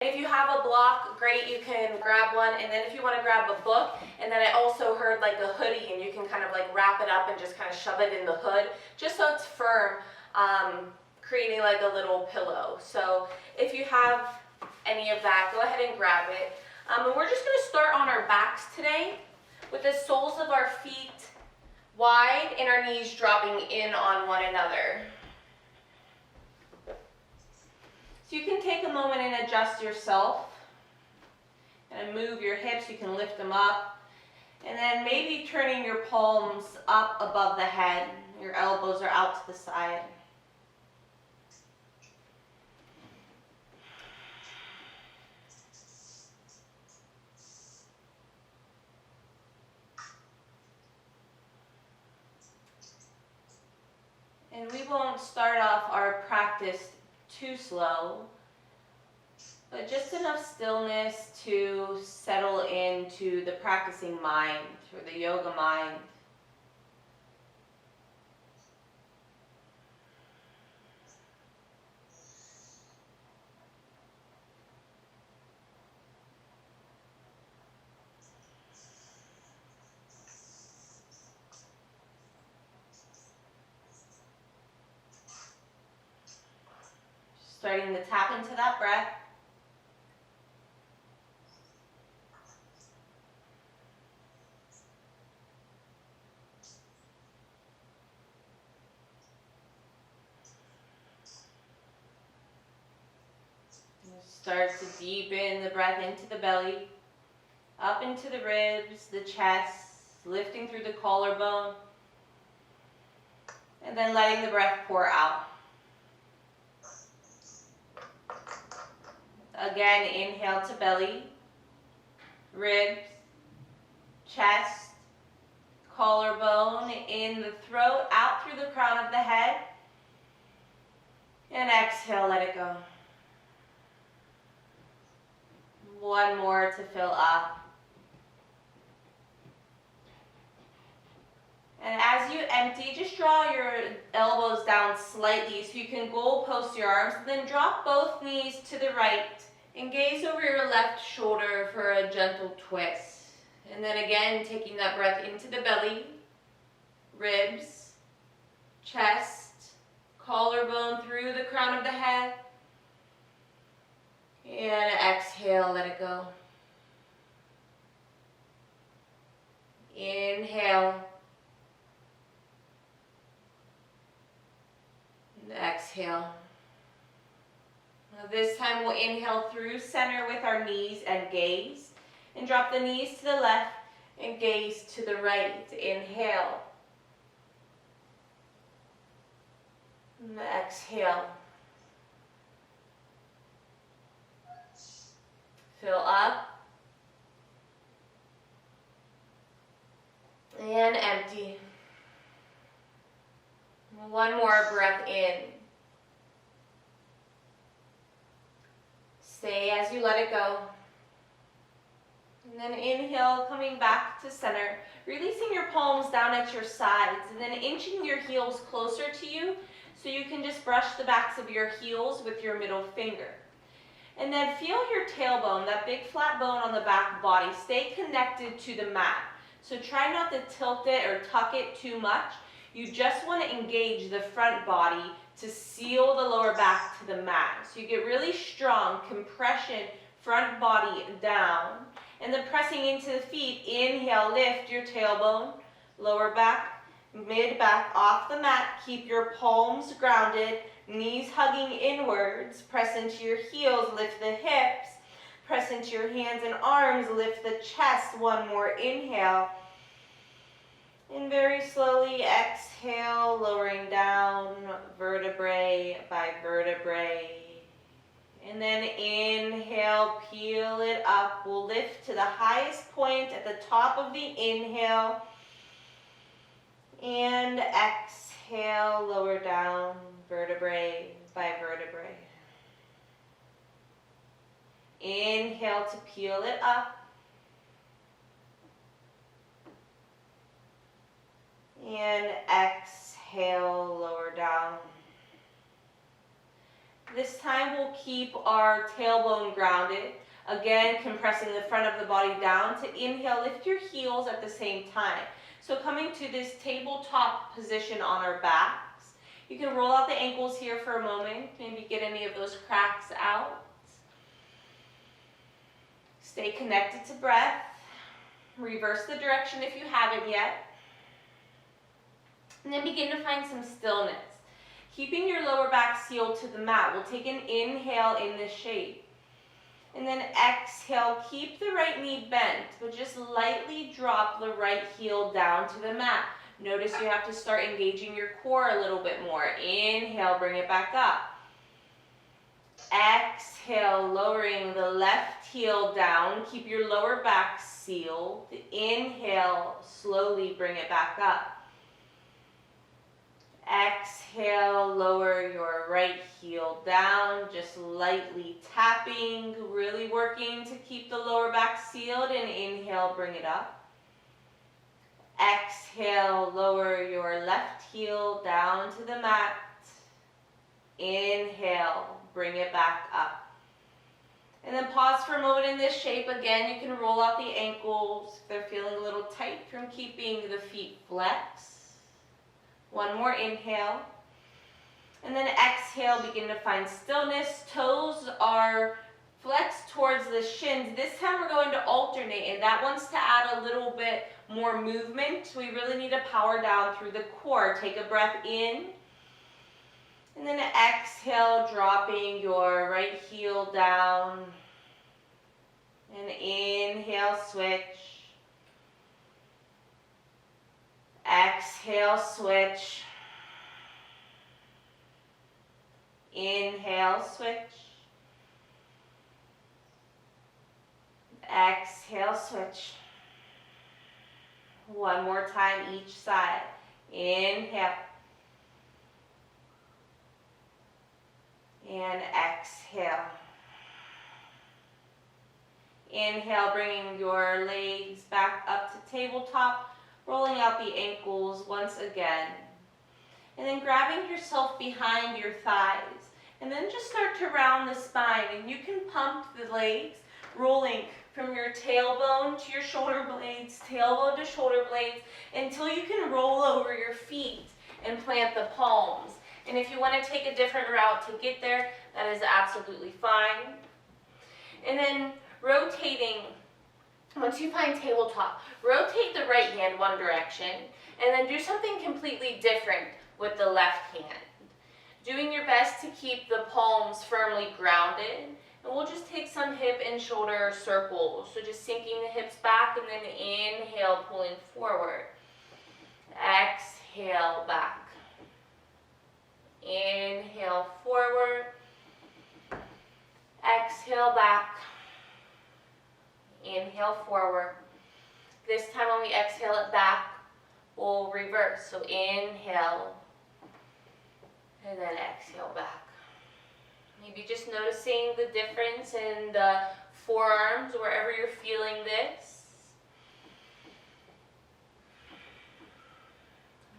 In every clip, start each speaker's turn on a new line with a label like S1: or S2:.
S1: If you have a block, great, you can grab one, and then if you want to grab a book, and then I also heard like a hoodie, and you can kind of like wrap it up and just kind of shove it in the hood, just so it's firm, creating like a little pillow. So if you have any of that, go ahead and grab it. And we're just going to start on our backs today, with the soles of our feet wide and our knees dropping in on one another. So you can take a moment and adjust yourself and move your hips. You can lift them up, and then maybe turning your palms up above the head. Your elbows are out to the side. And we won't start off our practice too slow, but just enough stillness to settle into the practicing mind, or the yoga mind. Starting to tap into that breath. Start to deepen the breath into the belly, up into the ribs, the chest, lifting through the collarbone, and then letting the breath pour out. Again, inhale to belly, ribs, chest, collarbone, in the throat, out through the crown of the head, and exhale, let it go. One more to fill up. And as you empty, just draw your elbows down slightly so you can goal post your arms, then drop both knees to the right and gaze over your left shoulder for a gentle twist. And then again, taking that breath into the belly, ribs, chest, collarbone through the crown of the head. And exhale, let it go. Inhale. And exhale. Now this time we'll inhale through center with our knees and gaze. And drop the knees to the left and gaze to the right. Inhale. And exhale. Fill up. And empty. One more breath in. Stay as you let it go. And then inhale, coming back to center, releasing your palms down at your sides, and then inching your heels closer to you so you can just brush the backs of your heels with your middle finger. And then feel your tailbone, that big flat bone on the back body. Stay connected to the mat. So try not to tilt it or tuck it too much. You just want to engage the front body to seal the lower back to the mat. So you get really strong compression, front body down. And then pressing into the feet, inhale, lift your tailbone, lower back, mid back off the mat. Keep your palms grounded, knees hugging inwards. Press into your heels, lift the hips. Press into your hands and arms, lift the chest. One more inhale. And very slowly exhale, lowering down vertebrae by vertebrae. And then inhale, peel it up. We'll lift to the highest point at the top of the inhale. And exhale, lower down vertebrae by vertebrae. Inhale to peel it up. And exhale, lower down. This time we'll keep our tailbone grounded. Again, compressing the front of the body down. To inhale, lift your heels at the same time. So coming to this tabletop position on our backs. You can roll out the ankles here for a moment. Maybe get any of those cracks out. Stay connected to breath. Reverse the direction if you haven't yet. And then begin to find some stillness. Keeping your lower back sealed to the mat. We'll take an inhale in this shape. And then exhale, keep the right knee bent, but just lightly drop the right heel down to the mat. Notice you have to start engaging your core a little bit more. Inhale, bring it back up. Exhale, lowering the left heel down. Keep your lower back sealed. Inhale, slowly bring it back up. Exhale, lower your right heel down, just lightly tapping, really working to keep the lower back sealed, and inhale, bring it up. Exhale, lower your left heel down to the mat. Inhale, bring it back up. And then pause for a moment in this shape. Again, you can roll out the ankles if they're feeling a little tight from keeping the feet flexed. One more inhale. And then exhale, begin to find stillness. Toes are flexed towards the shins. This time we're going to alternate, and that wants to add a little bit more movement. We really need to power down through the core. Take a breath in. And then exhale, dropping your right heel down. And inhale, switch. Exhale, switch. Inhale, switch. Exhale, switch. One more time each side. Inhale. And exhale. Inhale, bringing your legs back up to tabletop. Rolling out the ankles once again. And then grabbing yourself behind your thighs. And then just start to round the spine. And you can pump the legs, rolling from your tailbone to your shoulder blades, tailbone to shoulder blades, until you can roll over your feet and plant the palms. And if you want to take a different route to get there, that is absolutely fine. And then rotating. Once you find tabletop, rotate the right hand one direction and then do something completely different with the left hand. Doing your best to keep the palms firmly grounded. And we'll just take some hip and shoulder circles. So just sinking the hips back and then inhale, pulling forward. Exhale, back. Inhale, forward. Exhale, back. Inhale, forward. This time when we exhale it back, we'll reverse. So inhale, and then exhale back. Maybe just noticing the difference in the forearms, wherever you're feeling this.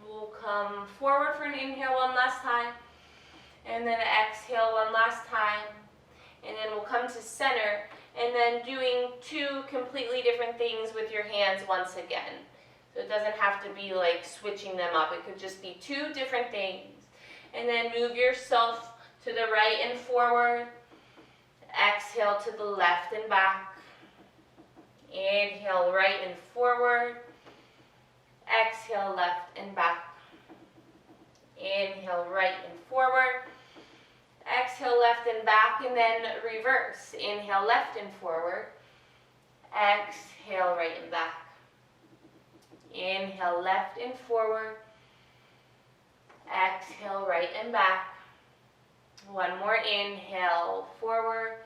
S1: We'll come forward for an inhale one last time, and then exhale one last time, and then we'll come to center, and then doing two completely different things with your hands once again. So it doesn't have to be like switching them up. It could just be two different things. And then move yourself to the right and forward. Exhale to the left and back. Inhale, right and forward. Exhale, left and back. Inhale, right and forward. Exhale, left and back, and then reverse. Inhale, left and forward. Exhale, right and back. Inhale, left and forward. Exhale, right and back. One more inhale, forward.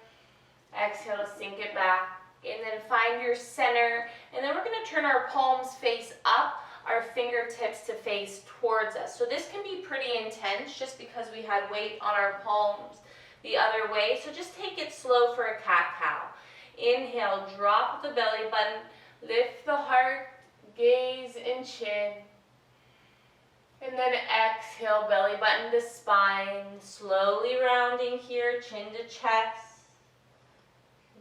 S1: Exhale to sink it back. And then find your center. And then we're going to turn our palms face up, our fingertips to face towards us. So this can be pretty intense just because we had weight on our palms the other way. So just take it slow for a cat-cow. Inhale, drop the belly button, lift the heart, gaze and chin. And then exhale, belly button to spine, slowly rounding here, chin to chest.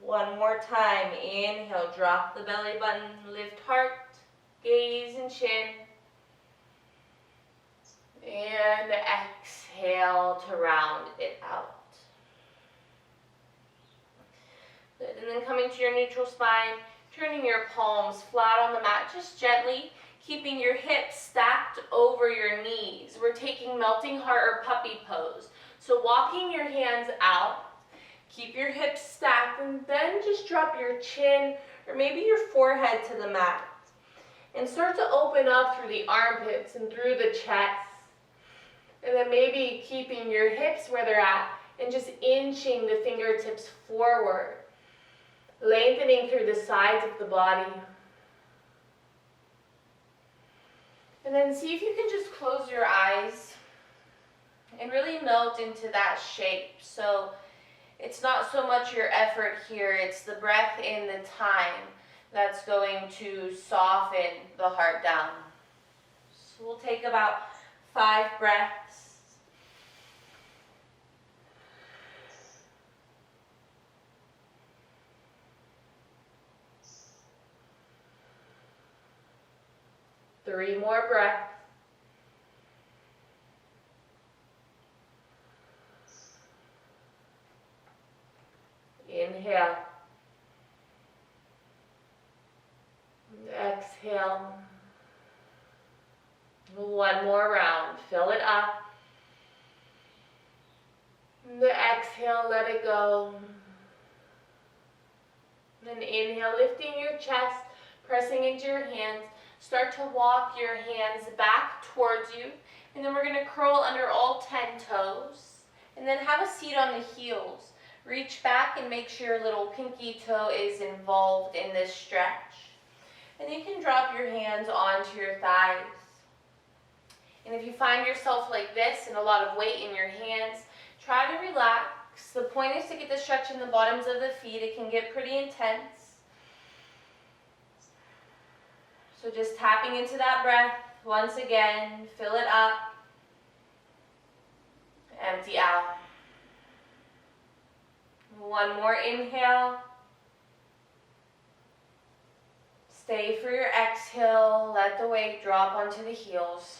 S1: One more time, inhale, drop the belly button, lift heart, gaze and chin. And exhale to round it out. Good. And then coming to your neutral spine, turning your palms flat on the mat, just gently, keeping your hips stacked over your knees. We're taking melting heart or puppy pose. So walking your hands out, keep your hips stacked, and then just drop your chin or maybe your forehead to the mat. And start to open up through the armpits and through the chest. And then maybe keeping your hips where they're at and just inching the fingertips forward. Lengthening through the sides of the body. And then see if you can just close your eyes and really melt into that shape. So it's not so much your effort here, it's the breath and the time that's going to soften the heart down. So we'll take about 5 breaths. Three more breaths. Inhale. Exhale. One more round. Fill it up. And exhale, let it go. Then inhale, lifting your chest, pressing into your hands. Start to walk your hands back towards you. And then we're going to curl under all 10 toes. And then have a seat on the heels. Reach back and make sure your little pinky toe is involved in this stretch. And you can drop your hands onto your thighs. And if you find yourself like this and a lot of weight in your hands, try to relax. The point is to get the stretch in the bottoms of the feet. It can get pretty intense. So just tapping into that breath once again, fill it up, empty out. One more inhale. Stay for your exhale, let the weight drop onto the heels.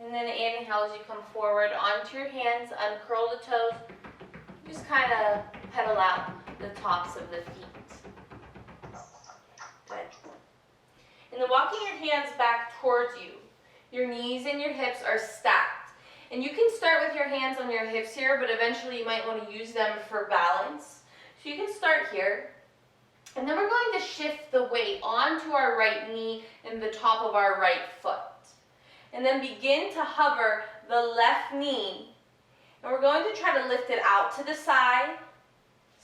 S1: And then inhale as you come forward onto your hands, uncurl the toes, just kind of pedal out the tops of the feet. Good. And then walking your hands back towards you, your knees and your hips are stacked. And you can start with your hands on your hips here, but eventually you might want to use them for balance. So you can start here. And then we're going to shift the weight onto our right knee and the top of our right foot. And then begin to hover the left knee. And we're going to try to lift it out to the side.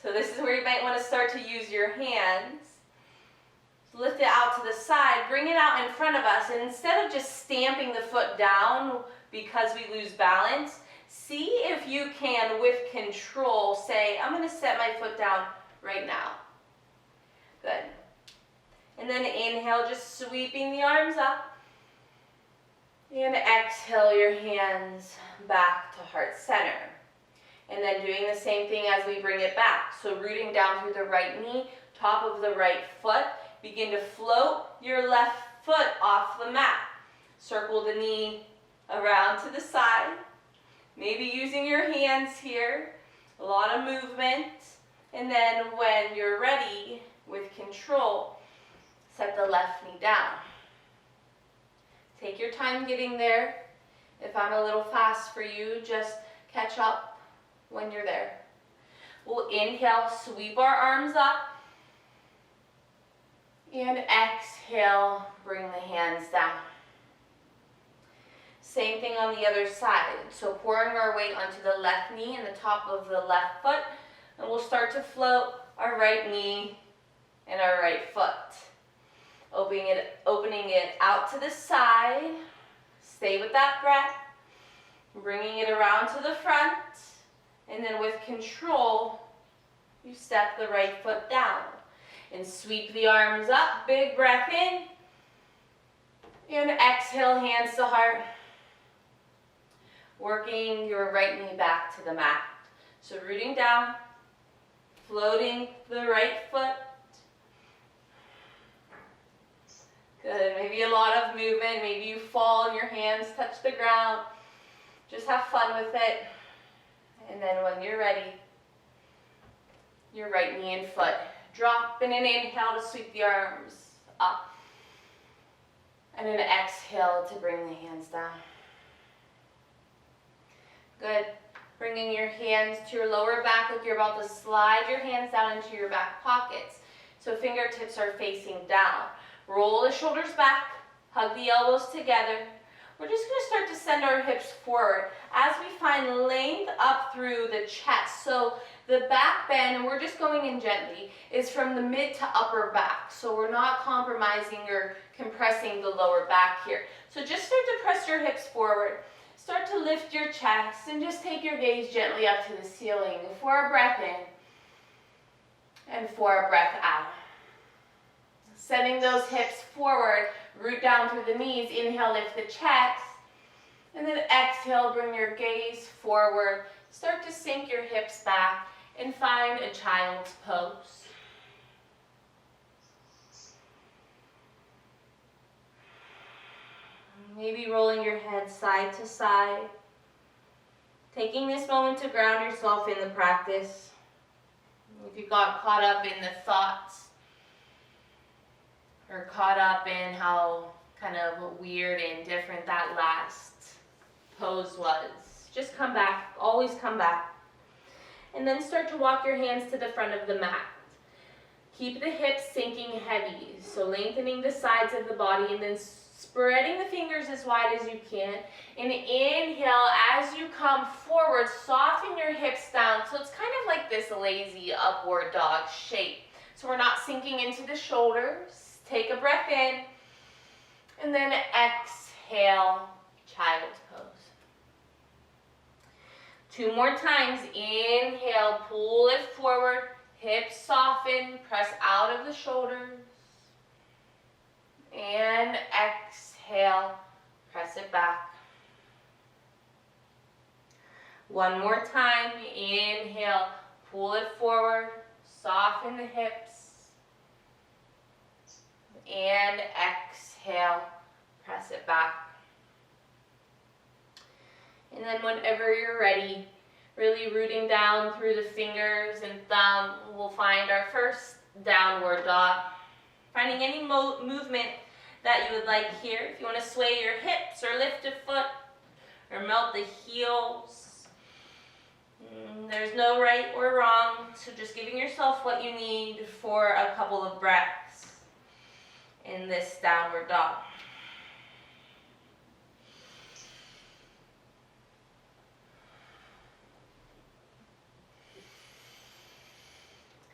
S1: So this is where you might want to start to use your hands. So lift it out to the side, bring it out in front of us, and instead of just stamping the foot down because we lose balance, see if you can, with control, say, I'm going to set my foot down right now. Good. And then inhale, just sweeping the arms up. And exhale your hands back to heart center. And then doing the same thing as we bring it back. So rooting down through the right knee, top of the right foot. Begin to float your left foot off the mat. Circle the knee around to the side. Maybe using your hands here. A lot of movement. And then when you're ready, with control, set the left knee down. Take your time getting there. If I'm a little fast for you, just catch up when you're there. We'll inhale, sweep our arms up. And exhale, bring the hands down. Same thing on the other side. So pouring our weight onto the left knee and the top of the left foot. And we'll start to float our right knee and our right foot. Opening it out to the side. Stay with that breath. Bringing it around to the front. And then with control, you step the right foot down. And sweep the arms up. Big breath in. And exhale, hands to heart. working your right knee back to the mat. So rooting down, floating the right foot. Good, maybe a lot of movement, maybe you fall and your hands touch the ground. Just have fun with it. And then when you're ready, your right knee and foot. Drop in an inhale to sweep the arms up. And an exhale to bring the hands down. Good. Bringing your hands to your lower back like you're about to slide your hands down into your back pockets. So fingertips are facing down. Roll the shoulders back, hug the elbows together. We're just going to start to send our hips forward as we find length up through the chest. So the back bend, and we're just going in gently, is from the mid to upper back. So we're not compromising or compressing the lower back here. So just start to press your hips forward. Start to lift your chest and just take your gaze gently up to the ceiling for a breath in and for a breath out. Sending those hips forward, root down through the knees, inhale, lift the chest, and then exhale, bring your gaze forward. Start to sink your hips back and find a child's pose. Maybe rolling your head side to side. Taking this moment to ground yourself in the practice. If you got caught up in the thoughts or caught up in how kind of weird and different that last pose was, just come back, always come back. And then start to walk your hands to the front of the mat. Keep the hips sinking heavy, so lengthening the sides of the body and then spreading the fingers as wide as you can. And inhale, as you come forward, soften your hips down. So it's kind of like this lazy upward dog shape. So we're not sinking into the shoulders. Take a breath in, and then exhale, child's pose. 2 more times. Inhale, pull it forward, hips soften, press out of the shoulders. And exhale, press it back. 1 more time. Inhale, pull it forward, soften the hips. And exhale, press it back. And then whenever you're ready, really rooting down through the fingers and thumb, we'll find our first downward dog. Finding any movement that you would like here. If you want to sway your hips or lift a foot or melt the heels. There's no right or wrong, so just giving yourself what you need for a couple of breaths in this downward dog.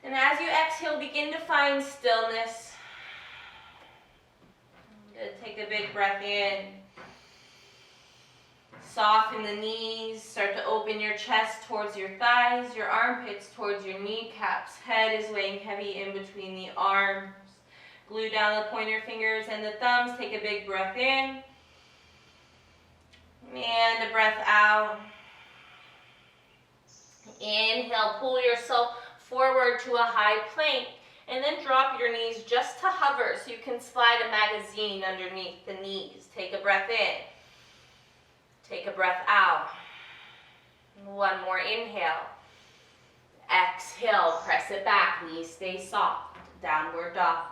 S1: And as you exhale, begin to find stillness. Good. Take a big breath in. Soften the knees. Start to open your chest towards your thighs, your armpits towards your kneecaps. Head is weighing heavy in between the arms. Glue down the pointer fingers and the thumbs. Take a big breath in. And a breath out. Inhale, pull yourself forward to a high plank. And then drop your knees just to hover so you can slide a magazine underneath the knees. Take a breath in. Take a breath out. 1 more inhale. Exhale, press it back. Knees stay soft. Downward dog.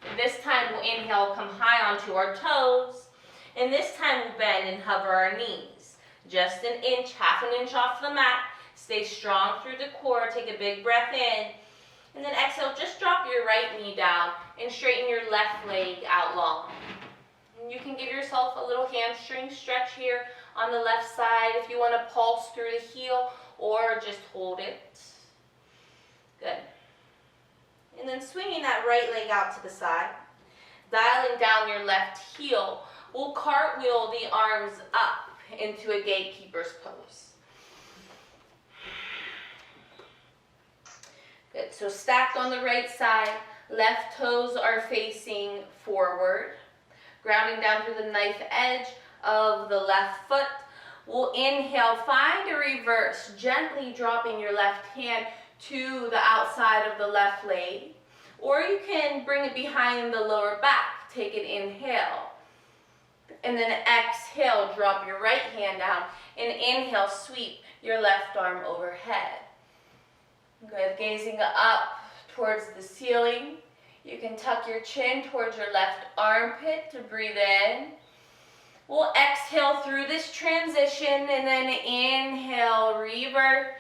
S1: And this time we'll inhale, come high onto our toes. And this time we'll bend and hover our knees. Just an inch, half an inch off the mat. Stay strong through the core. Take a big breath in. And then exhale, just drop your right knee down and straighten your left leg out long. And you can give yourself a little hamstring stretch here on the left side if you want to pulse through the heel or just hold it. Good. And then swinging that right leg out to the side, dialing down your left heel, we'll cartwheel the arms up into a gatekeeper's pose. Good, so stacked on the right side, left toes are facing forward. Grounding down through the knife edge of the left foot. We'll inhale, find a reverse, gently dropping your left hand to the outside of the left leg. Or you can bring it behind the lower back. Take an inhale. And then exhale, drop your right hand down. And inhale, sweep your left arm overhead. Good, gazing up towards the ceiling. You can tuck your chin towards your left armpit to breathe in. We'll exhale through this transition and then inhale, reverse.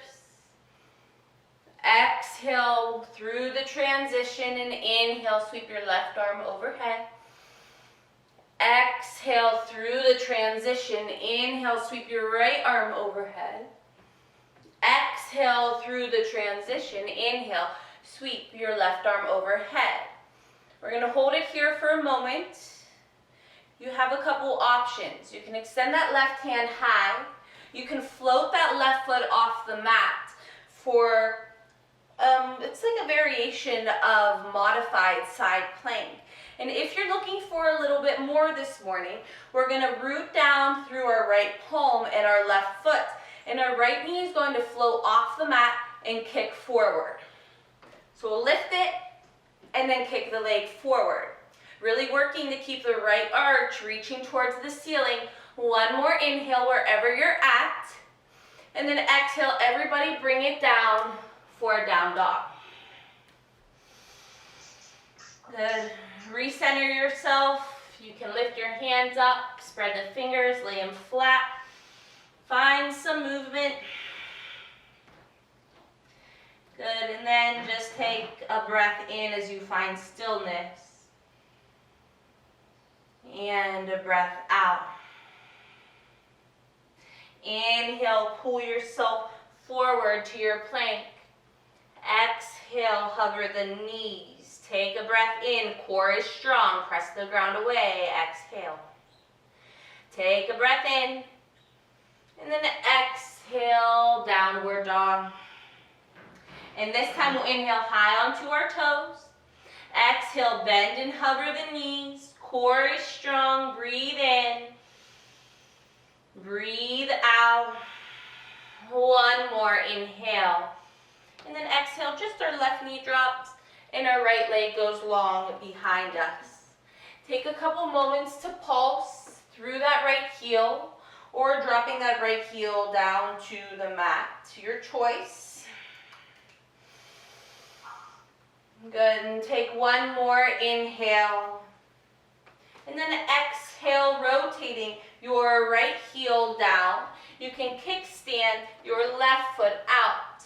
S1: Exhale through the transition and inhale, sweep your left arm overhead. Exhale through the transition, inhale, sweep your right arm overhead. Exhale through the transition, inhale, sweep your left arm overhead. We're going to hold it here for a moment. You have a couple options. You can extend that left hand high. You can float that left foot off the mat for, it's like a variation of modified side plank. And if you're looking for a little bit more this morning, we're going to root down through our right palm and our left foot. And our right knee is going to float off the mat and kick forward. So we'll lift it and then kick the leg forward. Really working to keep the right arch reaching towards the ceiling. One more inhale wherever you're at. And then exhale, everybody bring it down for a down dog. Good. Recenter yourself. You can lift your hands up, spread the fingers, lay them flat. Find some movement. Good, and then just take a breath in as you find stillness. And a breath out. Inhale, pull yourself forward to your plank. Exhale, hover the knees. Take a breath in, core is strong, press the ground away. Exhale. Take a breath in. And then exhale, downward dog. And this time we'll inhale high onto our toes. Exhale, bend and hover the knees. Core is strong, breathe in. Breathe out. One more, inhale. And then exhale, just our left knee drops and our right leg goes long behind us. Take a couple moments to pulse through that right heel or dropping that right heel down to the mat, your choice. Good, and take one more inhale. And then exhale, rotating your right heel down. You can kickstand your left foot out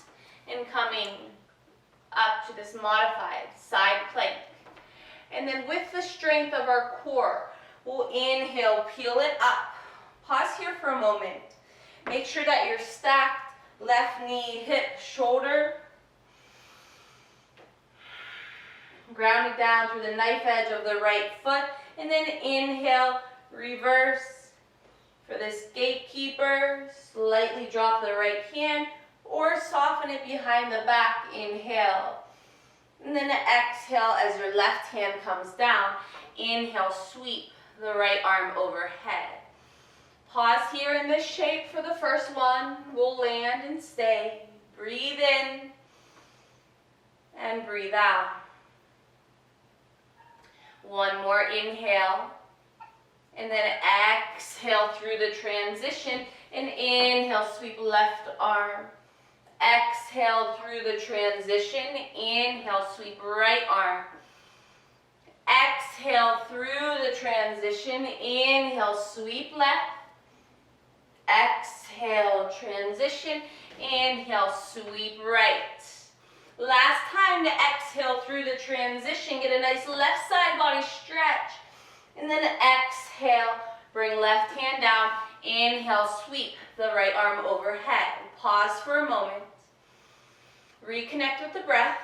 S1: and coming up to this modified side plank. And then with the strength of our core, we'll inhale, peel it up. Pause here for a moment. Make sure that you're stacked, left knee, hip, shoulder. Grounded down through the knife edge of the right foot. And then inhale, reverse. For this gatekeeper, slightly drop the right hand or soften it behind the back. Inhale. And then exhale as your left hand comes down. Inhale, sweep the right arm overhead. Pause here in this shape for the first one. We'll land and stay. Breathe in and breathe out. One more inhale. And then exhale through the transition. And inhale, sweep left arm. Exhale through the transition. Inhale, sweep right arm. Exhale through the transition. Inhale, sweep left. Exhale, transition. Inhale, sweep right. Last time to exhale through the transition. Get a nice left side body stretch. And then exhale, bring left hand down. Inhale, sweep the right arm overhead. Pause for a moment. Reconnect with the breath.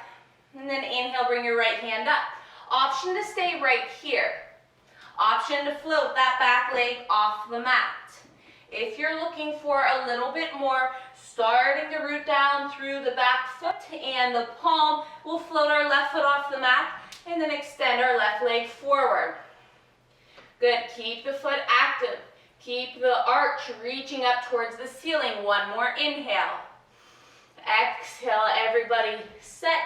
S1: And then inhale, bring your right hand up. Option to stay right here. Option to float that back leg off the mat. If you're looking for a little bit more, starting to root down through the back foot and the palm, we'll float our left foot off the mat and then extend our left leg forward. Good, keep the foot active. Keep the arch reaching up towards the ceiling. One more inhale. Exhale, everybody. Set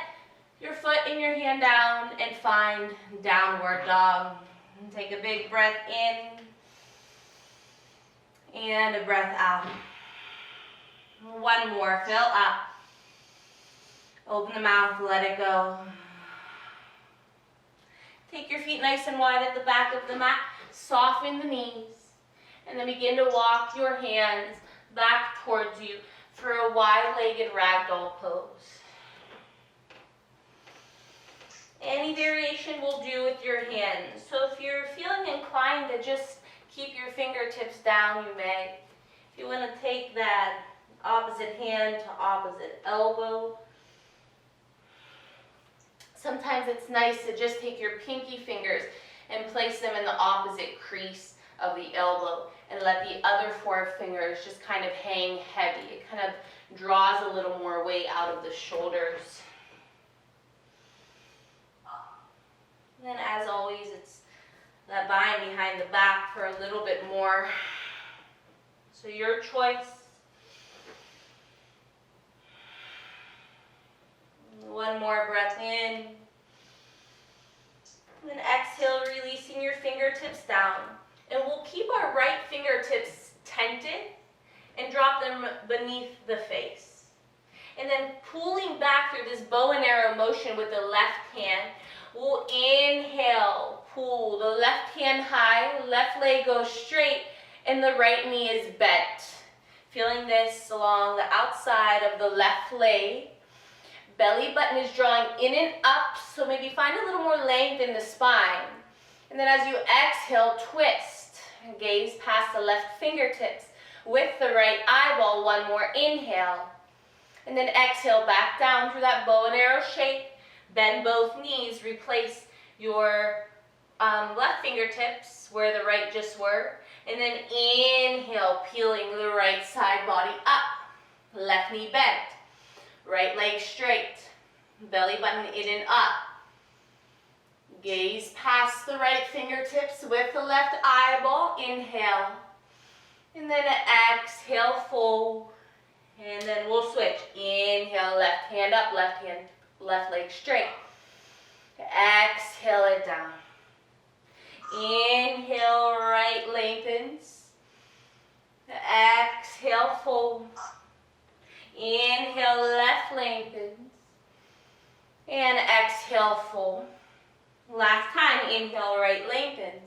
S1: your foot and your hand down and find downward dog. Take a big breath in and a breath out. One more, fill up. Open the mouth, let it go. Take your feet nice and wide at the back of the mat. Soften the knees. And then begin to walk your hands back towards you for a wide-legged ragdoll pose. Any variation will do with your hands. So if you're feeling inclined to just keep your fingertips down, you may. If you want to take that opposite hand to opposite elbow. Sometimes it's nice to just take your pinky fingers and place them in the opposite crease of the elbow and let the other four fingers just kind of hang heavy. It kind of draws a little more weight out of the shoulders. And then as always, it's that bind behind the back for a little bit more. So your choice. One more breath in. And then exhale, releasing your fingertips down. And we'll keep our right fingertips tented and drop them beneath the face. And then pulling back through this bow and arrow motion with the left hand, we'll inhale, pull the left hand high, left leg goes straight, and the right knee is bent. Feeling this along the outside of the left leg. Belly button is drawing in and up, so maybe find a little more length in the spine. And then as you exhale, twist and gaze past the left fingertips with the right eyeball. One more inhale. And then exhale back down through that bow and arrow shape. Bend both knees, replace your left fingertips where the right just were. And then inhale, peeling the right side body up. Left knee bent. Right leg straight, belly button in and up. Gaze past the right fingertips with the left eyeball. Inhale. And then exhale, fold. And then we'll switch. Inhale, left hand up, left leg straight. Exhale it down. Inhale, right lengthens. Exhale, fold. Inhale, left lengthens. And exhale, fold. Last time, inhale, right lengthens.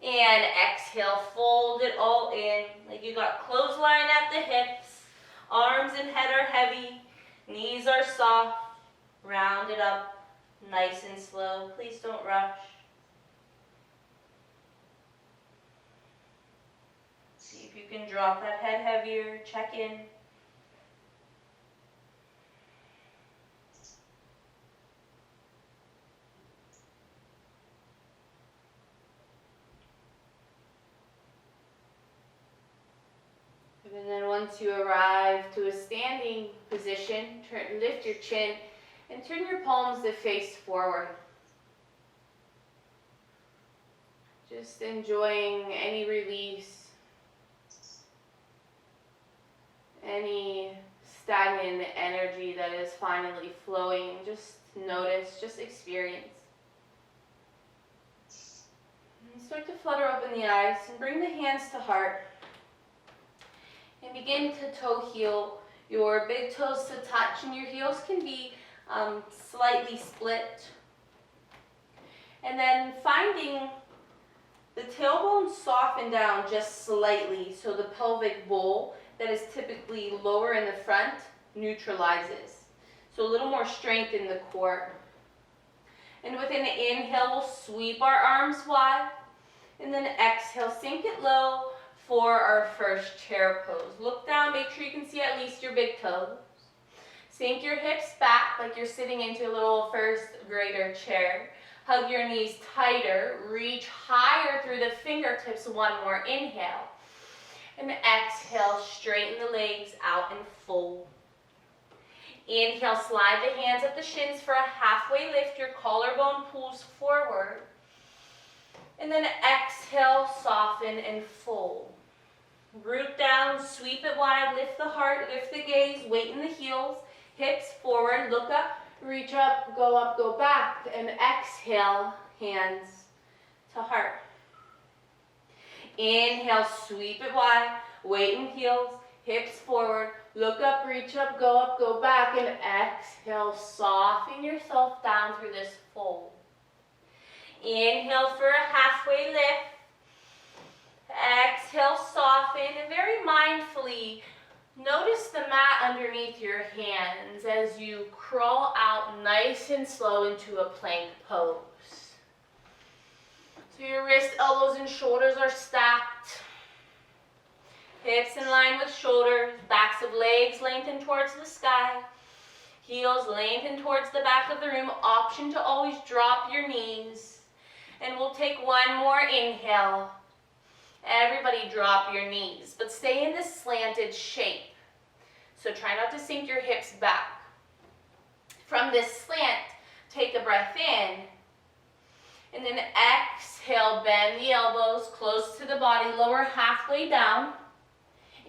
S1: And exhale, fold it all in. Like you got clothesline at the hips. Arms and head are heavy. Knees are soft. Round it up, nice and slow. Please don't rush. See if you can drop that head heavier. Check in. And then once you arrive to a standing position, lift your chin and turn your palms to face forward. Just enjoying any release, any stagnant energy that is finally flowing. Just notice, just experience. And start to flutter open the eyes and bring the hands to heart. And begin to toe heel, your big toes to touch, and your heels can be slightly split. And then finding the tailbone soften down just slightly, so the pelvic bowl that is typically lower in the front neutralizes. So a little more strength in the core. And with an inhale, we'll sweep our arms wide, and then exhale, sink it low for our first chair pose. Look down, make sure you can see at least your big toes. Sink your hips back like you're sitting into a little first grader chair. Hug your knees tighter, reach higher through the fingertips. One more inhale. And exhale, straighten the legs out and fold. Inhale, slide the hands at the shins for a halfway lift. Your collarbone pulls forward. And then exhale, soften and fold. Root down, sweep it wide, lift the heart, lift the gaze, weight in the heels, hips forward, look up, reach up, go back, and exhale, hands to heart. Inhale, sweep it wide, weight in heels, hips forward, look up, reach up, go back, and exhale, soften yourself down through this fold. Inhale for a halfway lift. Exhale, soften, and very mindfully notice the mat underneath your hands as you crawl out nice and slow into a plank pose. So your wrists, elbows, and shoulders are stacked. Hips in line with shoulders, backs of legs lengthen towards the sky. Heels lengthen towards the back of the room. Option to always drop your knees. And we'll take one more inhale. Everybody drop your knees, but stay in this slanted shape. So try not to sink your hips back. From this slant, take a breath in. And then exhale, bend the elbows close to the body, lower halfway down.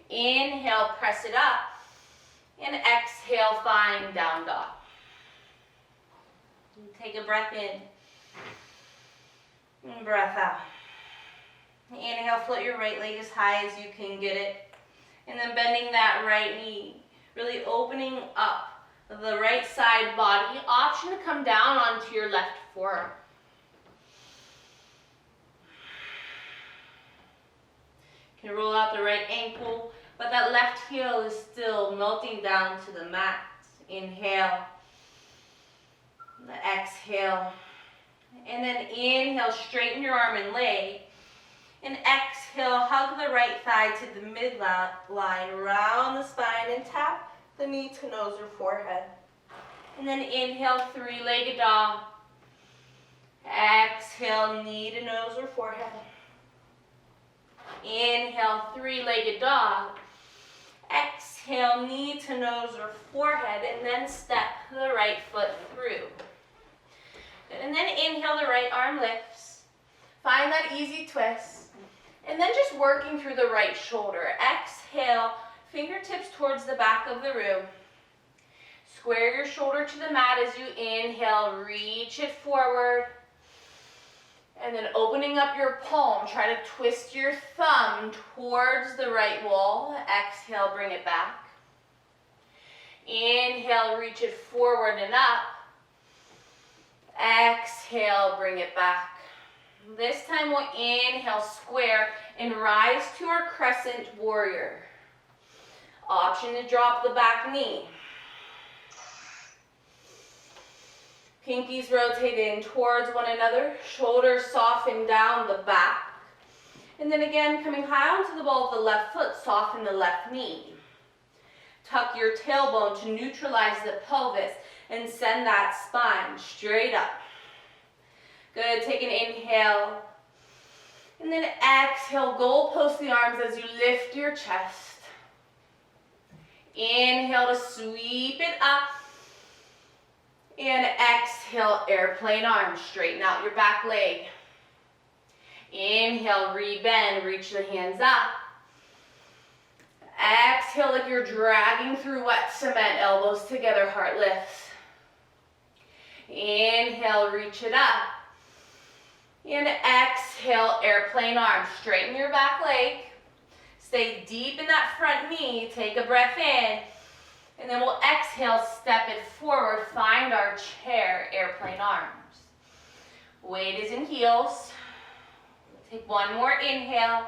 S1: Inhale, press it up. And exhale, find down dog. Take a breath in. And breath out. Inhale, float your right leg as high as you can get it. And then bending that right knee, really opening up the right side body. Option to come down onto your left forearm. You can roll out the right ankle, but that left heel is still melting down to the mat. Inhale. Exhale. And then inhale, straighten your arm and leg. And exhale, hug the right thigh to the midline, round the spine, and tap the knee to nose or forehead. And then inhale, three-legged dog. Exhale, knee to nose or forehead. Inhale, three-legged dog. Exhale, knee to nose or forehead, and then step the right foot through. And then inhale, the right arm lifts. Find that easy twist. And then just working through the right shoulder. Exhale, fingertips towards the back of the room. Square your shoulder to the mat as you inhale, reach it forward. And then opening up your palm, try to twist your thumb towards the right wall. Exhale, bring it back. Inhale, reach it forward and up. Exhale, bring it back. This time we'll inhale, square, and rise to our crescent warrior. Option to drop the back knee. Pinkies rotate in towards one another. Shoulders soften down the back. And then again, coming high onto the ball of the left foot, soften the left knee. Tuck your tailbone to neutralize the pelvis and send that spine straight up. Good, take an inhale. And then exhale, goalpost the arms as you lift your chest. Inhale to sweep it up. And exhale, airplane arms. Straighten out your back leg. Inhale, rebend, reach the hands up. Exhale like you're dragging through wet cement, elbows together, heart lifts. Inhale, reach it up. And exhale, airplane arms. Straighten your back leg. Stay deep in that front knee. Take a breath in. And then we'll exhale, step it forward. Find our chair, airplane arms. Weight is in heels. Take one more inhale.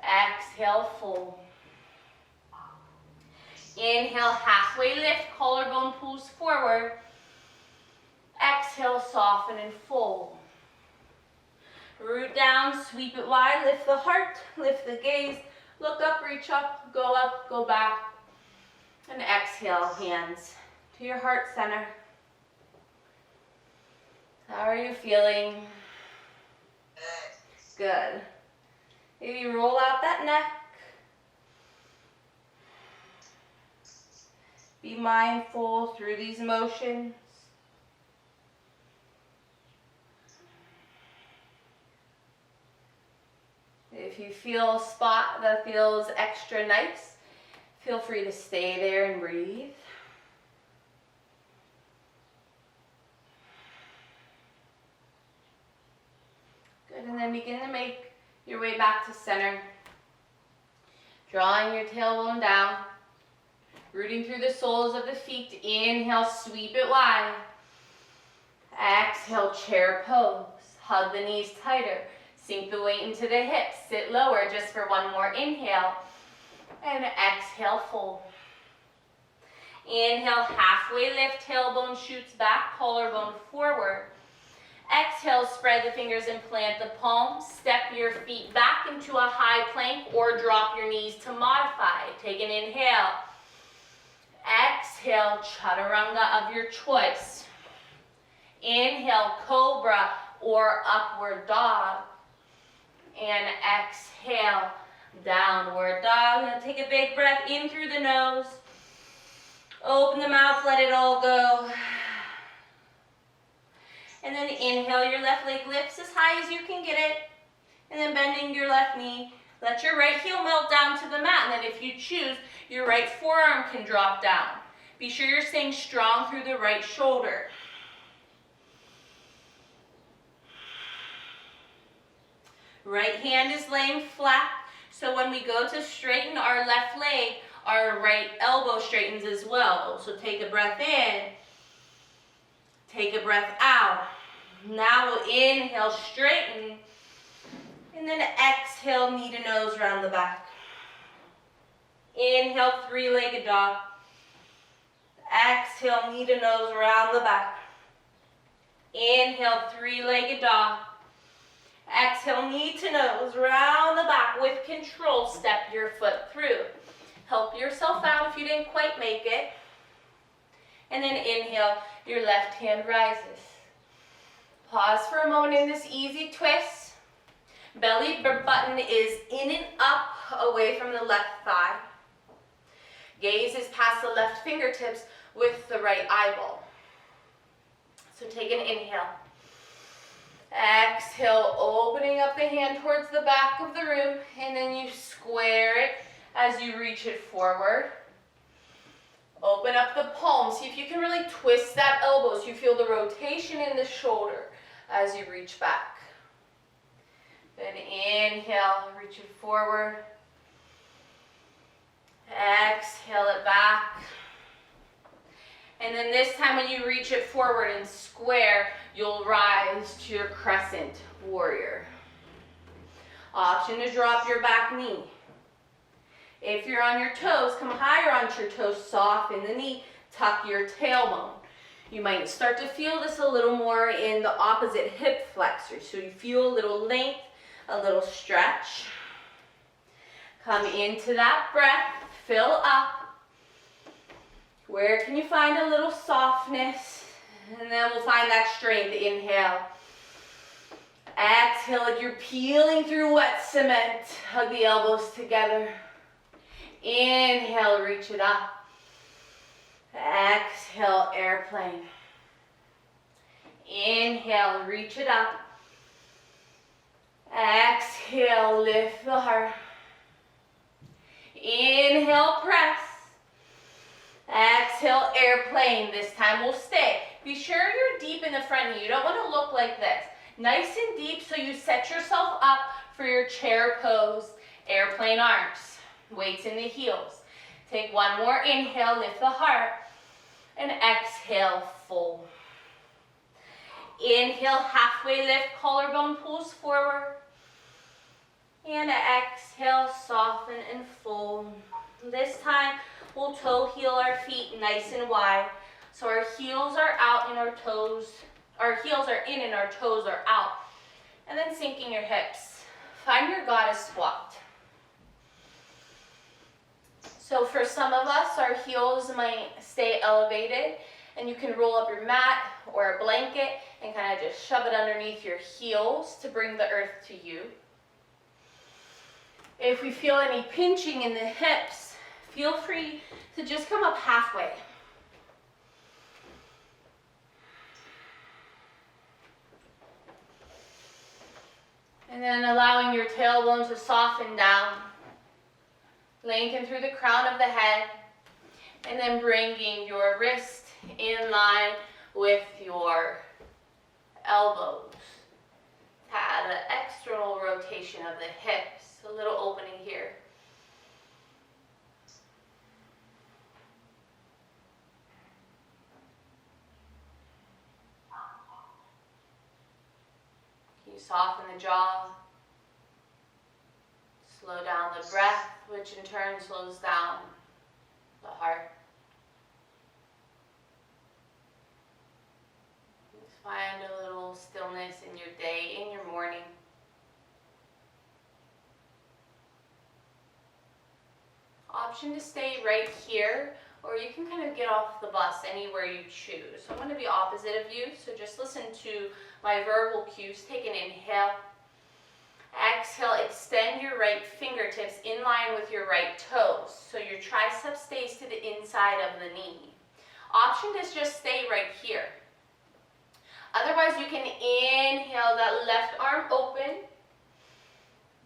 S1: Exhale, fold. Inhale, halfway lift, collarbone pulls forward. Exhale, soften and fold. Root down, sweep it wide, lift the heart, lift the gaze, look up, go back. And exhale, hands to your heart center. How are you feeling? Good. Maybe roll out that neck. Be mindful through these motions. If you feel a spot that feels extra nice, feel free to stay there and breathe. Good, and then begin to make your way back to center. Drawing your tailbone down, rooting through the soles of the feet. Inhale, sweep it wide. Exhale, chair pose. Hug the knees tighter. Sink the weight into the hips. Sit lower just for one more inhale. And exhale, fold. Inhale, halfway lift, tailbone shoots back, collarbone forward. Exhale, spread the fingers and plant the palms. Step your feet back into a high plank or drop your knees to modify. Take an inhale. Exhale, chaturanga of your choice. Inhale, cobra or upward dog. And exhale, downward dog. Now take a big breath in through the nose. Open the mouth, let it all go. And then inhale, your left leg lifts as high as you can get it. And then bending your left knee, let your right heel melt down to the mat. And then if you choose, your right forearm can drop down. Be sure you're staying strong through the right shoulder. Right hand is laying flat. So when we go to straighten our left leg, our right elbow straightens as well. So take a breath in. Take a breath out. Now we'll inhale, straighten. And then exhale, knee to nose, round the back. Inhale, three-legged dog. Exhale, knee to nose, round the back. Inhale, three-legged dog. Exhale, knee to nose, round the back. With control, step your foot through. Help yourself out if you didn't quite make it. And then inhale, your left hand rises. Pause for a moment in this easy twist. Belly button is in and up, away from the left thigh. Gaze is past the left fingertips with the right eyeball. So take an inhale. Exhale, opening up the hand towards the back of the room, and then you square it as you reach it forward. Open up the palms. See if you can really twist that elbow so you feel the rotation in the shoulder as you reach back. Then inhale, reach it forward. Exhale it back. And then this time when you reach it forward and square, you'll rise to your crescent warrior. Option to drop your back knee. If you're on your toes, come higher onto your toes, soften the knee, tuck your tailbone. You might start to feel this a little more in the opposite hip flexor. So you feel a little length, a little stretch. Come into that breath, fill up. Where can you find a little softness? And then we'll find that strength. Inhale. Exhale like you're peeling through wet cement. Hug the elbows together. Inhale, reach it up. Exhale, airplane. Inhale, reach it up. Exhale, lift the heart. Inhale, press. Exhale, airplane. This time we'll stay. Be sure you're deep in the front knee. You don't want to look like this. Nice and deep so you set yourself up for your chair pose. Airplane arms. Weights in the heels. Take one more inhale, lift the heart. And exhale, fold. Inhale, halfway lift, collarbone pulls forward. And exhale, soften and fold. This time, we'll toe heel our feet nice and wide. So our heels are out and our toes, our heels are in and our toes are out. And then sinking your hips. Find your goddess squat. So for some of us, our heels might stay elevated and you can roll up your mat or a blanket and kind of just shove it underneath your heels to bring the earth to you. If we feel any pinching in the hips, feel free to just come up halfway. And then allowing your tailbone to soften down. Lengthen through the crown of the head. And then bringing your wrist in line with your elbows. To add an external rotation of the hips. A little opening here. You soften the jaw. Slow down the breath, which in turn slows down the heart. Just find a little stillness in your day, in your morning. Option to stay right here, or you can kind of get off the bus anywhere you choose. So I'm going to be opposite of you, so just listen to my verbal cues. Take an inhale. Exhale, extend your right fingertips in line with your right toes. So your tricep stays to the inside of the knee. Option is just stay right here. Otherwise, you can inhale that left arm open.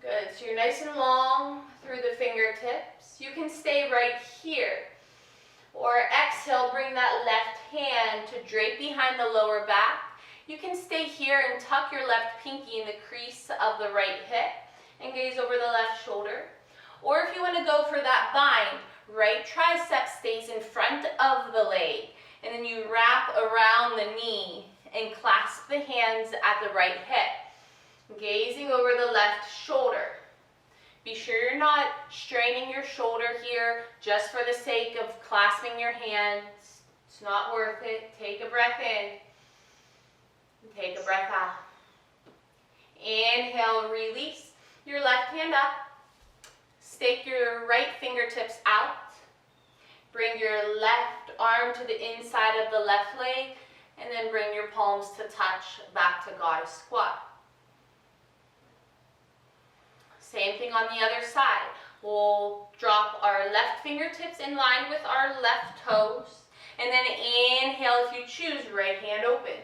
S1: Good, so you're nice and long through the fingertips. You can stay right here. Or exhale, bring that left hand to drape behind the lower back. You can stay here and tuck your left pinky in the crease of the right hip and gaze over the left shoulder. Or if you want to go for that bind, right tricep stays in front of the leg. And then you wrap around the knee and clasp the hands at the right hip, gazing over the left shoulder. Be sure you're not straining your shoulder here just for the sake of clasping your hands. It's not worth it. Take a breath in. Take a breath out. Inhale, release your left hand up. Stake your right fingertips out. Bring your left arm to the inside of the left leg, and then bring your palms to touch back to Goddess Squat. Same thing on the other side. We'll drop our left fingertips in line with our left toes, and then inhale if you choose, right hand opens.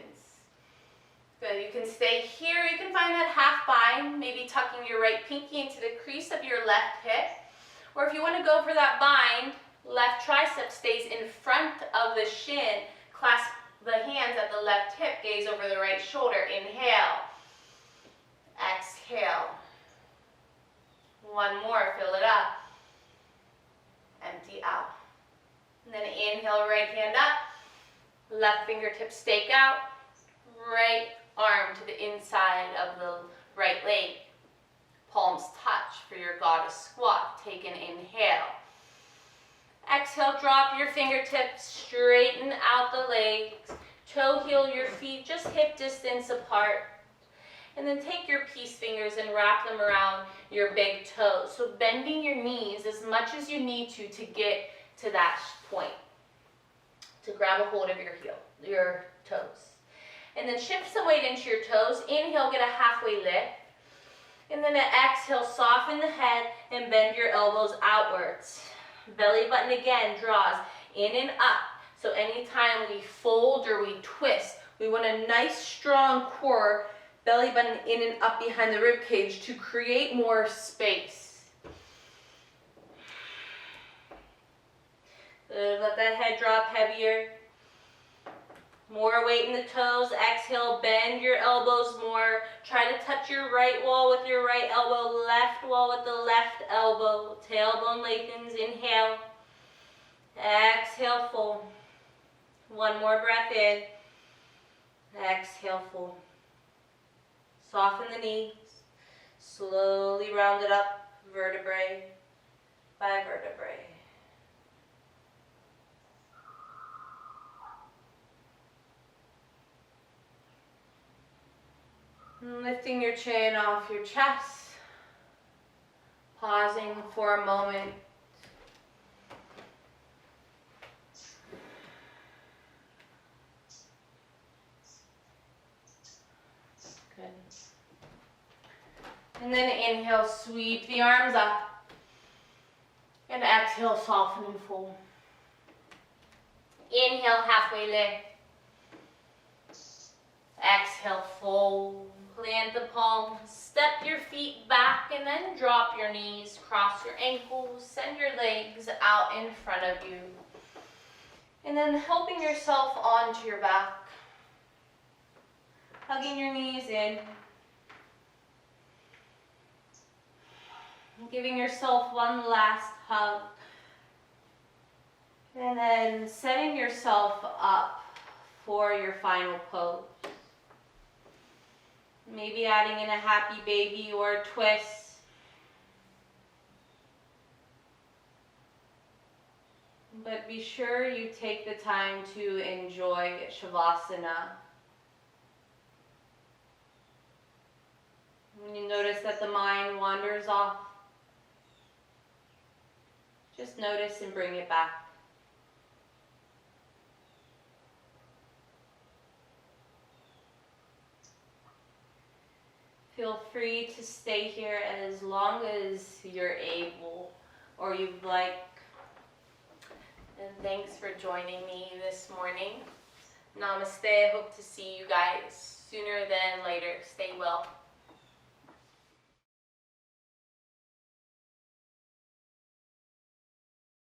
S1: Good, you can stay here. You can find that half bind, maybe tucking your right pinky into the crease of your left hip. Or if you want to go for that bind, left tricep stays in front of the shin. Clasp the hands at the left hip, gaze over the right shoulder. Inhale. Exhale. One more, fill it up. Empty out. And then inhale, right hand up. Left fingertip stake out. Right arm to the inside of the right leg. Palms touch for your Goddess Squat. Take an inhale. Exhale, drop your fingertips, straighten out the legs. Toe heel your feet just hip distance apart. And then take your peace fingers and wrap them around your big toes. So bending your knees as much as you need to get to that point. To grab a hold of your toes. And then shift some weight into your toes. Inhale, get a halfway lift. And then exhale, soften the head and bend your elbows outwards. Belly button again draws in and up. So anytime we fold or we twist, we want a nice strong core, belly button in and up behind the rib cage to create more space. Good. Let that head drop heavier. More weight in the toes. Exhale, bend your elbows more. Try to touch your right wall with your right elbow, left wall with the left elbow. Tailbone lengthens. Inhale. Exhale, fold. One more breath in. Exhale, fold. Soften the knees. Slowly round it up, vertebrae by vertebrae. Lifting your chin off your chest, pausing for a moment. Good. And then inhale, sweep the arms up. And exhale, soften and fold. Inhale, halfway lift. Exhale, fold. Plant
S2: Plant the palm, step your feet back, and then drop your knees, cross your ankles, send your legs out in front of you. And then helping yourself onto your back. Hugging your knees in. Giving yourself one last hug. And then setting yourself up for your final pose. Maybe adding in a happy baby or a twist. But be sure you take the time to enjoy Shavasana. When you notice that the mind wanders off, just notice and bring it back. Feel free to stay here as long as you're able or you'd like. And thanks for joining me this morning. Namaste. I hope to see you guys sooner than later. Stay well.